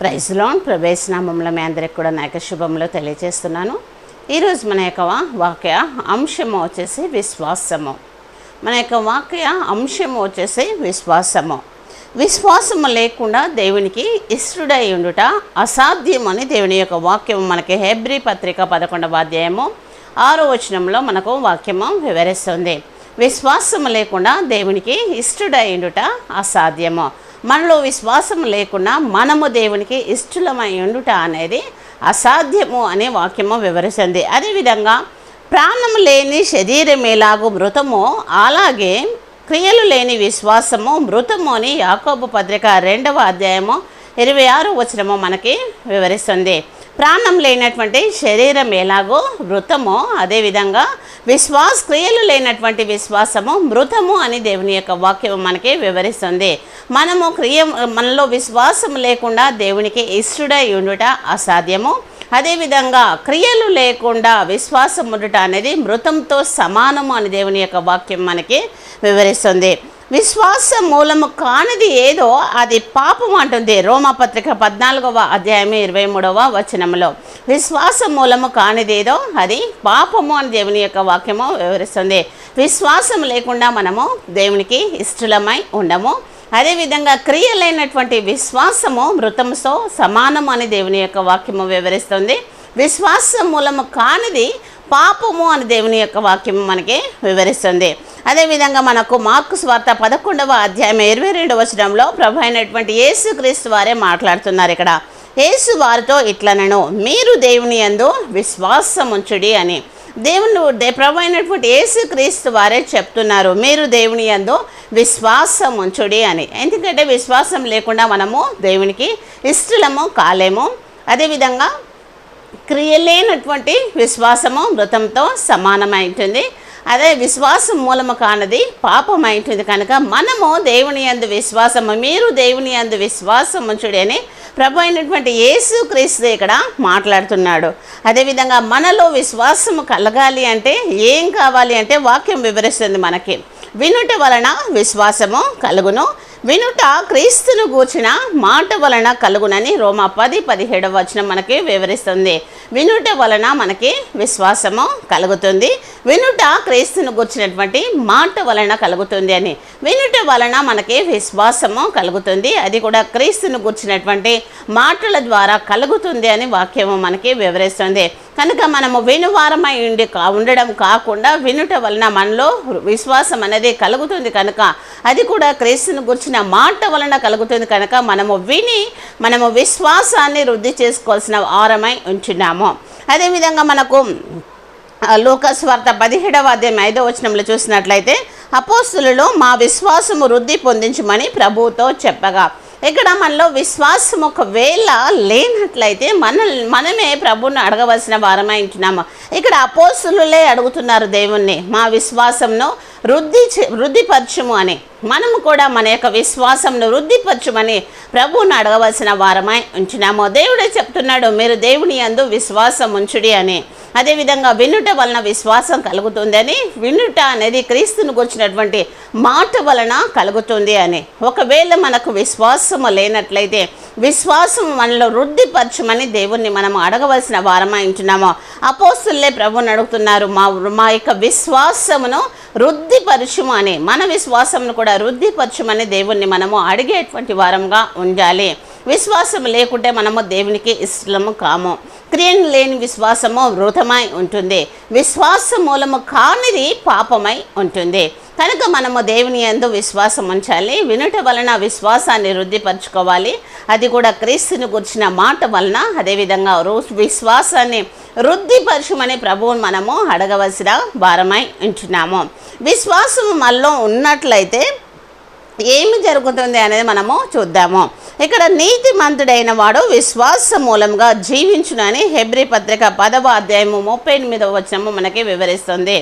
Praise lord. ప్రభేస్ నామంలో మీ అందరికి కూడా నా యొక్క శుభములు తెలియజేస్తున్నాను. ఈరోజు మన యొక్క వాక్య అంశము వచ్చేసి విశ్వాసము. మన యొక్క వాక్య అంశము వచ్చేసి విశ్వాసము. విశ్వాసము లేకుండా దేవునికి ఇష్టడై ఉండుట అసాధ్యమని దేవుని యొక్క వాక్యం మనకి హెబ్రీ పత్రిక 11వ అధ్యాయము 6వ వచనంలో మనకు వాక్యము వివరిస్తుంది. విశ్వాసము లేకుండా దేవునికి ఇష్టడై ఉండుట అసాధ్యము. మనలో విశ్వాసం లేకుండా మనము దేవునికి ఇష్టలమై ఉండుట అనేది అసాధ్యము అనే వాక్యము వివరిస్తుంది. అదేవిధంగా ప్రాణము లేని శరీరం ఎలాగూ మృతమో అలాగే క్రియలు లేని విశ్వాసము మృతము అని యాకోబు పత్రిక 2వ అధ్యాయము 26వ వచనము మనకి వివరిస్తుంది. ప్రాణం లేనటువంటి శరీరం ఎలాగో మృతమో అదేవిధంగా క్రియలు లేనటువంటి విశ్వాసము మృతము అని దేవుని యొక్క వాక్యం మనకి వివరిస్తుంది. మనలో విశ్వాసం లేకుండా దేవునికి ఇష్టడై ఉండుట అసాధ్యము. అదేవిధంగా క్రియలు లేకుండా విశ్వాసం ఉండుట అనేది మృతంతో సమానము అని దేవుని యొక్క వాక్యం మనకి వివరిస్తుంది. విశ్వాస మూలము కానిది ఏదో అది పాపం అంటుంది రోమాపత్రిక 14వ అధ్యాయం 23వ వచనంలో. విశ్వాస మూలము కానిది ఏదో అది పాపము అని దేవుని యొక్క వాక్యము వివరిస్తుంది. విశ్వాసం లేకుండా మనము దేవునికి ఇష్టలమై ఉండము. అదేవిధంగా క్రియలైనటువంటి విశ్వాసము మృతంతో సమానము అని దేవుని యొక్క వాక్యము వివరిస్తుంది. విశ్వాస మూలము కానిది పాపము అని దేవుని యొక్క వాక్యము మనకి వివరిస్తుంది. అదేవిధంగా మనకు మార్కు సువార్త 11వ అధ్యాయం 22వ వచనంలో ప్రభు అయినటువంటి యేసుక్రీస్తు వారే మాట్లాడుతున్నారు. ఇక్కడ యేసు వారితో ఇట్లనెను, మీరు దేవుని యందు విశ్వాసముంచుడి అని. ప్రభు అయినటువంటి యేసుక్రీస్తు వారే చెప్తున్నారు, మీరు దేవుని యందు విశ్వాసం ఉంచుడి అని. ఎందుకంటే విశ్వాసం లేకుండా మనము దేవునికి ఇష్టలము కాలేము. అదేవిధంగా క్రియలేనటువంటి విశ్వాసము మృతంతో సమానమై ఉంటుంది. అదే విశ్వాసం మూలము కానిది పాపమై ఉంటుంది. కనుక మనము దేవుని యందు విశ్వాసము, మీరు దేవుని యందు విశ్వాసం ఉంచుడి అని ప్రభు అయినటువంటి యేసుక్రీస్తు ఇక్కడ మాట్లాడుతున్నాడు. అదేవిధంగా మనలో విశ్వాసము కలగాలి అంటే ఏం కావాలి అంటే వాక్యం వివరిస్తుంది మనకి. వినుట వలన విశ్వాసము కలుగును, వినుట క్రీస్తును గూర్చిన మాట వలన కలుగునని రోమా 10:17వ వచనం మనకి వివరిస్తుంది. వినుట వలన మనకి విశ్వాసము కలుగుతుంది, వినుట క్రీస్తును గూర్చినటువంటి మాట వలన కలుగుతుంది అని. వినుట వలన మనకి విశ్వాసము కలుగుతుంది, అది కూడా క్రీస్తును గూర్చినటువంటి మాటల ద్వారా కలుగుతుంది అని వాక్యము మనకి వివరిస్తుంది. కనుక మనము వినువారమై ఉండడం కాకుండా వినుట వలన మనలో విశ్వాసం అనేది కలుగుతుంది. కనుక అది కూడా క్రీస్తును గురించిన మాట వలన కలుగుతుంది. కనుక మనము విశ్వాసాన్ని వృద్ధి చేసుకోవాల్సిన వారమై ఉంచున్నాము. అదేవిధంగా మనకు లూకాసు వార్త 17వ అధ్యాయం 5వ వచనంలో చూసినట్లయితే అపోస్తులు మా విశ్వాసము వృద్ధి పొందించమని ప్రభువుతో చెప్పగా, ఇక్కడ మనలో విశ్వాసం ఒకవేళ లేనట్లయితే మనమే ప్రభువుని అడగవలసిన వారమై ఉంటున్నాము. ఇక్కడ అపోస్తులులే అడుగుతున్నారు దేవుణ్ణి, మా విశ్వాసంను వృద్ధిపరచుము అని. మనము కూడా మన యొక్క విశ్వాసంను వృద్ధిపరచుమని ప్రభువుని అడగవలసిన వారమై ఉంచున్నాము. దేవుడే చెప్తున్నాడు, మీరు దేవుని యందు విశ్వాసం ఉంచుడి అని. అదేవిధంగా వినుట వలన విశ్వాసం కలుగుతుందని, వినుట అనేది క్రీస్తును గురించినటువంటి మాట వలన కలుగుతుంది అని. ఒకవేళ మనకు విశ్వాసము లేనట్లయితే విశ్వాసం మనలో వృద్ధిపరచమని దేవుణ్ణి మనం అడగవలసిన వారమై ఉంటున్నాము. అపోస్తులే ప్రభువుని అడుగుతున్నారు, మా యొక్క విశ్వాసమును వృద్ధిపరచుము అని. మన విశ్వాసమును కూడా వృద్ధిపరచుమని దేవుణ్ణి మనము అడిగేటువంటి వారంగా ఉండాలి. విశ్వాసం లేకుంటే మనము దేవునికి ఇష్టము కాము. క్రియలు లేని విశ్వాసము వృతమై ఉంటుంది, విశ్వాస మూలము కానిది పాపమై ఉంటుంది. కనుక మనము దేవుని యందు విశ్వాసం ఉంచాలి, వినుట వలన విశ్వాసాన్ని వృద్ధిపరచుకోవాలి, అది కూడా క్రీస్తుని గురించిన మాట వలన. అదేవిధంగా విశ్వాసాన్ని వృద్ధిపరచమని ప్రభువుని మనము అడగవలసిన వారమై ఉంటున్నాము. విశ్వాసము మనలో ఉన్నట్లయితే ఏమి జరుగుతుంది అనేది మనము చూద్దాము. ఇక్కడ నీతిమంతుడైన వాడు విశ్వాస మూలంగా జీవించునని హెబ్రీ పత్రిక 10వ అధ్యాయము 38వ వచనము మనకి వివరిస్తుంది.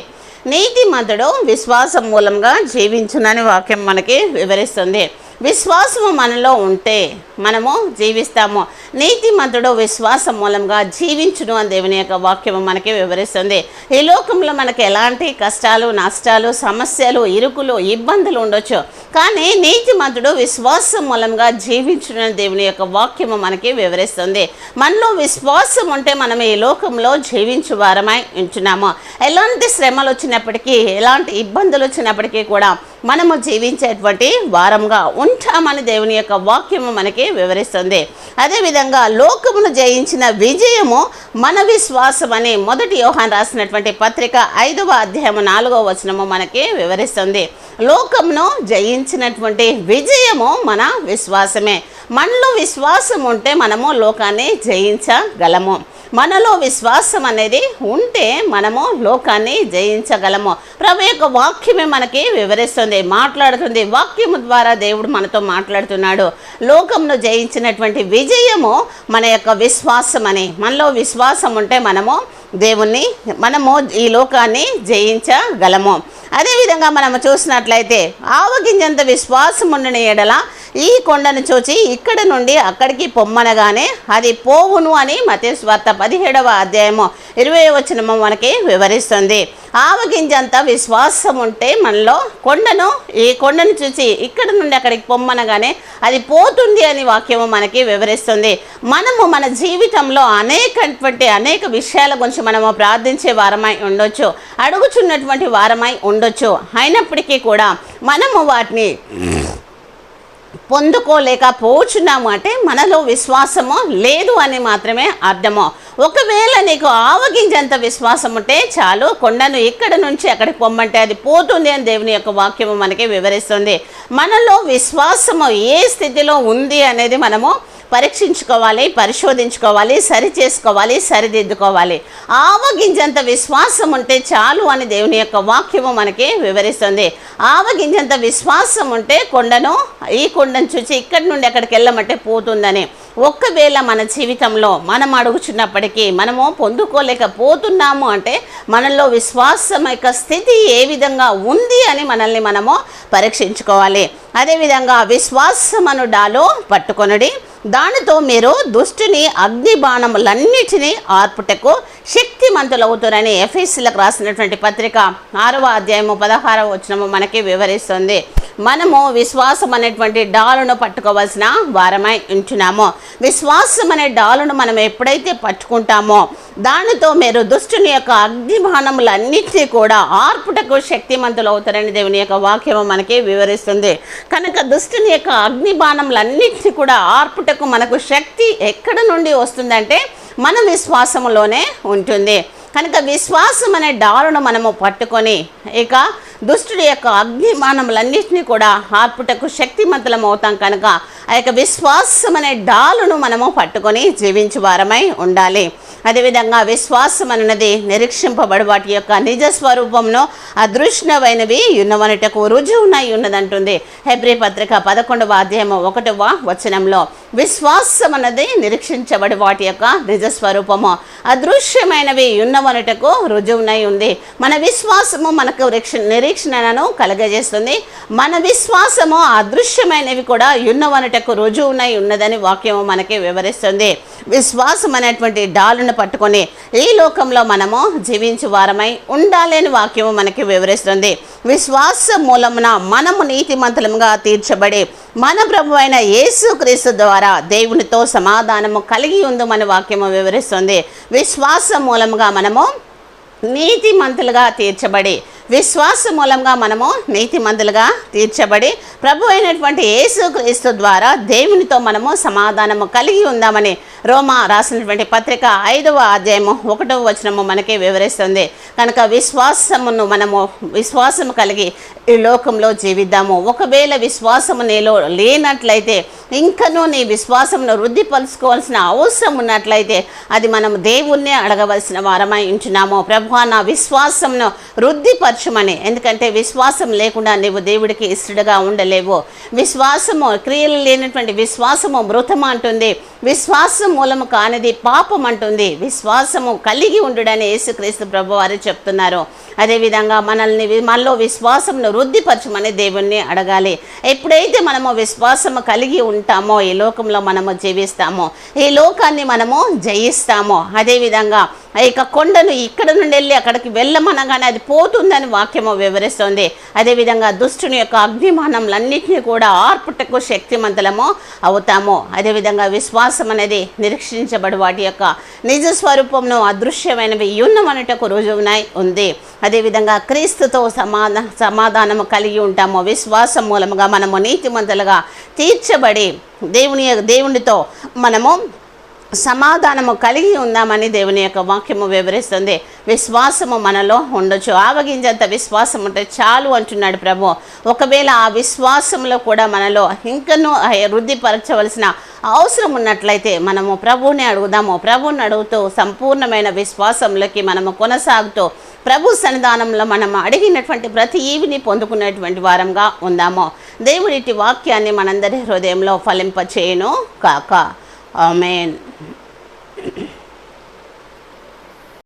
నీతిమంతుడు విశ్వాసం మూలంగా జీవించునని వాక్యం మనకి వివరిస్తుంది. విశ్వాసము మనలో ఉంటే మనము జీవిస్తాము. నీతిమంతుడు విశ్వాసం మూలంగా జీవించును అని దేవుని యొక్క వాక్యము మనకి వివరిస్తుంది. ఈ లోకంలో మనకి ఎలాంటి కష్టాలు, నష్టాలు, సమస్యలు, ఇరుకులు, ఇబ్బందులు ఉండొచ్చు, కానీ నీతిమంతుడు విశ్వాసం మూలంగా జీవించును అని దేవుని యొక్క వాక్యము మనకి వివరిస్తుంది. మనలో విశ్వాసం ఉంటే మనం ఈ లోకంలో జీవించు వారమై ఉంటున్నాము. ఎలాంటి శ్రమలు వచ్చినప్పటికీ, ఎలాంటి ఇబ్బందులు వచ్చినప్పటికీ కూడా మనము జీవించేటువంటి వారంగా ఉంటామని దేవుని యొక్క వాక్యము మనకి వివరిస్తుంది. అదేవిధంగా లోకమును జయించిన విజయము మన విశ్వాసం అని 1 యోహాను రాసినటువంటి పత్రిక 5వ అధ్యాయము 4వ వచనము మనకి వివరిస్తుంది. లోకమును జయించినటువంటి విజయము మన విశ్వాసమే. మనలో విశ్వాసం ఉంటే మనము లోకాన్ని జయించగలము. మనలో విశ్వాసం అనేది ఉంటే మనము లోకాన్ని జయించగలము. ప్రభు యొక్క వాక్యమే మనకి వివరిస్తుంది, మాట్లాడుతుంది. వాక్యము ద్వారా దేవుడు మనతో మాట్లాడుతున్నాడు. లోకమును జయించినటువంటి విజయము మన యొక్క విశ్వాసం అని. మనలో విశ్వాసం ఉంటే మనము ఈ లోకాన్ని జయించగలము. అదేవిధంగా మనము చూసినట్లయితే ఆవగింజంత విశ్వాసం ఉండిన ఎడల ఈ కొండను చూచి ఇక్కడ నుండి అక్కడికి పొమ్మనగానే అది పోవును అని మత్తయి సువార్త 17వ అధ్యాయము 20వ వచనము మనకి వివరిస్తుంది. ఆవగింజంత విశ్వాసం ఉంటే మనలో ఈ కొండను చూసి ఇక్కడ నుండి అక్కడికి పొమ్మనగానే అది పోతుంది అని వాక్యము మనకి వివరిస్తుంది. మనము మన జీవితంలో అనేక విషయాల గురించి మనము ప్రార్థించే వారమై ఉండొచ్చు, అడుగుచున్నటువంటి వారమై ఉండొచ్చు. అయినప్పటికీ కూడా మనము వాటిని పొందుకోలేకపోతున్నాము అంటే మనలో విశ్వాసము లేదు అని మాత్రమే అర్థము. ఒకవేళ నీకు ఆవగింజంత విశ్వాసం ఉంటే చాలు, కొండను ఇక్కడ నుంచి అక్కడికి పొమ్మంటే అది పోతుంది అని దేవుని యొక్క వాక్యము మనకి వివరిస్తుంది. మనలో విశ్వాసము ఏ స్థితిలో ఉంది అనేది మనము పరీక్షించుకోవాలి, పరిశోధించుకోవాలి, సరి చేసుకోవాలి, సరిదిద్దుకోవాలి. ఆవగింజంత విశ్వాసం ఉంటే చాలు అని దేవుని యొక్క వాక్యము మనకి వివరిస్తుంది. ఆవగింజంత విశ్వాసం ఉంటే ఈ కొండను చూసి ఇక్కడి నుండి అక్కడికి వెళ్ళమంటే పోతుందని. ఒక్కవేళ మన జీవితంలో మనం అడుగుచున్నప్పటికీ మనము పొందుకోలేకపోతున్నాము అంటే మనలో విశ్వాసం యొక్క స్థితి ఏ విధంగా ఉంది అని మనము పరీక్షించుకోవాలి. అదేవిధంగా విశ్వాసమను డాలో పట్టుకొనుడి, దానితో మీరు దుష్టుని అగ్ని బాణములన్నిటినీ ఆర్పుటకు శక్తిమంతులవుతారని ఎఫెసీయులకు రాసినటువంటి పత్రిక 6వ అధ్యాయము 16వ వచనము మనకి వివరిస్తుంది. మనము విశ్వాసం అనేటువంటి డాలును పట్టుకోవాల్సిన వారమై ఉంటున్నాము. విశ్వాసం అనే డాలును మనం ఎప్పుడైతే పట్టుకుంటామో దానితో మీరు దుష్టుని యొక్క అగ్ని బాణములన్నిటినీ కూడా ఆర్పుటకు శక్తిమంతులు అవుతారని దేవుని యొక్క వాక్యము మనకి వివరిస్తుంది. కనుక దుష్టుని యొక్క అగ్ని బాణములన్నిటినీ కూడా ఆర్పుటకు మనకు శక్తి ఎక్కడ నుండి వస్తుందంటే మన విశ్వాసములోనే ఉంటుంది. కనుక విశ్వాసం అనే డాలును మనము పట్టుకొని ఇక దుష్టుడి యొక్క అగ్నిమానములన్నింటినీ కూడా ఆర్పుటకు శక్తిమంతులం అవుతాం. కనుక ఆ యొక్క విశ్వాసం అనే డాలును మనము పట్టుకొని జీవించు వారమై ఉండాలి. అదేవిధంగా విశ్వాసం అన్నది నిరీక్షింపబడి వాటి యొక్క నిజ స్వరూపంను అదృశ్యమైనవి ఉన్నవనుటకు రుజువునై ఉన్నదంటుంది హెబ్రీ పత్రిక 11వ అధ్యాయము 1వ వచనంలో. విశ్వాసం అన్నది నిరీక్షించబడి వాటి యొక్క నిజ స్వరూపము అదృశ్యమైనవి ఉన్నవనుటకు రుజువునై ఉంది. మన విశ్వాసము మనకు నిరీక్షణను కలగజేస్తుంది. మన విశ్వాసము అదృశ్యమైనవి కూడా ఉన్నవనుటకు రుజువునై ఉన్నదని వాక్యము మనకి వివరిస్తుంది. విశ్వాసం అనేటువంటి డాలును పట్టుకొని ఈ లోకంలో మనము జీవించు వారమై ఉండాలని వాక్యము మనకి వివరిస్తుంది. విశ్వాసం మూలమున మనము నీతిమంతులముగా తీర్చబడి మన ప్రభు అయిన యేసుక్రీస్తు ద్వారా దేవునితో సమాధానము కలిగి ఉందమని వాక్యము వివరిస్తుంది. విశ్వాసం మూలముగా మనము నీతిమంతులుగా తీర్చబడి విశ్వాసం మూలంగా మనము నీతిమంతులుగా తీర్చబడి ప్రభు అయినటువంటి యేసుక్రీస్తు ద్వారా దేవునితో మనము సమాధానము కలిగి ఉందామని రోమా రాసినటువంటి పత్రిక 5వ అధ్యాయము 1వ వచనము మనకి వివరిస్తుంది. కనుక విశ్వాసము కలిగి ఈ లోకంలో జీవిద్దాము. ఒకవేళ విశ్వాసము నీలో లేనట్లయితే, ఇంకనూ నీ విశ్వాసమును వృద్ధిపరుచుకోవాల్సిన అవసరం ఉన్నట్లయితే అది మనం దేవుణ్ణి అడగవలసిన వారమై ఉంటున్నాము. ప్రభువా, నా విశ్వాసమును వృద్ధిపరచు వృద్ధిపరచమని. ఎందుకంటే విశ్వాసం లేకుండా నీవు దేవుడికి ఇష్టడుగా ఉండలేవు. విశ్వాసము, క్రియలు లేనటువంటి విశ్వాసము మృతం అంటుంది. విశ్వాసం మూలము కానిది పాపం అంటుంది. విశ్వాసము కలిగి ఉండుడని యేసుక్రీస్తు ప్రభు వారు చెప్తున్నారు. అదేవిధంగా మనలో విశ్వాసంను వృద్ధిపరచమని దేవుణ్ణి అడగాలి. ఎప్పుడైతే మనము విశ్వాసము కలిగి ఉంటామో ఈ లోకంలో మనము జీవిస్తామో, ఈ లోకాన్ని మనము జయిస్తామో. అదేవిధంగా ఇక కొండను ఇక్కడ నుండి వెళ్ళి అక్కడికి వెళ్ళమనగానే అది పోతుందని వాక్యము వివరిస్తుంది. అదేవిధంగా దుష్టుని యొక్క అగ్నిమానములన్నింటినీ కూడా ఆర్పుటకు శక్తిమంతులము అవుతాము. అదేవిధంగా విశ్వాసం అనేది నిరీక్షించబడి వాటి యొక్క నిజ స్వరూపంను అదృశ్యమైనవి యున్నమనుటకు రుజువునై ఉంది. అదేవిధంగా క్రీస్తుతో సమాధానము కలిగి ఉంటాము. విశ్వాసం మూలముగా మనము నీతిమంతులుగా తీర్చబడి దేవునితో మనము సమాధానము కలిగి ఉందామని దేవుని యొక్క వాక్యము వివరిస్తుంది. విశ్వాసము మనలో ఉండొచ్చు. ఆవగింజంత విశ్వాసం ఉంటే చాలు అంటున్నాడు ప్రభు. ఒకవేళ ఆ విశ్వాసంలో కూడా మనలో ఇంకనూ వృద్ధిపరచవలసిన అవసరం ఉన్నట్లయితే మనము ప్రభువుని అడుగుదాము. ప్రభువుని అడుగుతూ సంపూర్ణమైన విశ్వాసంలోకి మనము కొనసాగుతూ ప్రభు సన్నిధానంలో మనం అడిగినటువంటి ప్రతి ఈవిని పొందుకునేటువంటి వారంగా ఉందాము. దేవుడి వాక్యాన్ని మనందరి హృదయంలో ఫలింపచేయును కాక. ఆమేన్.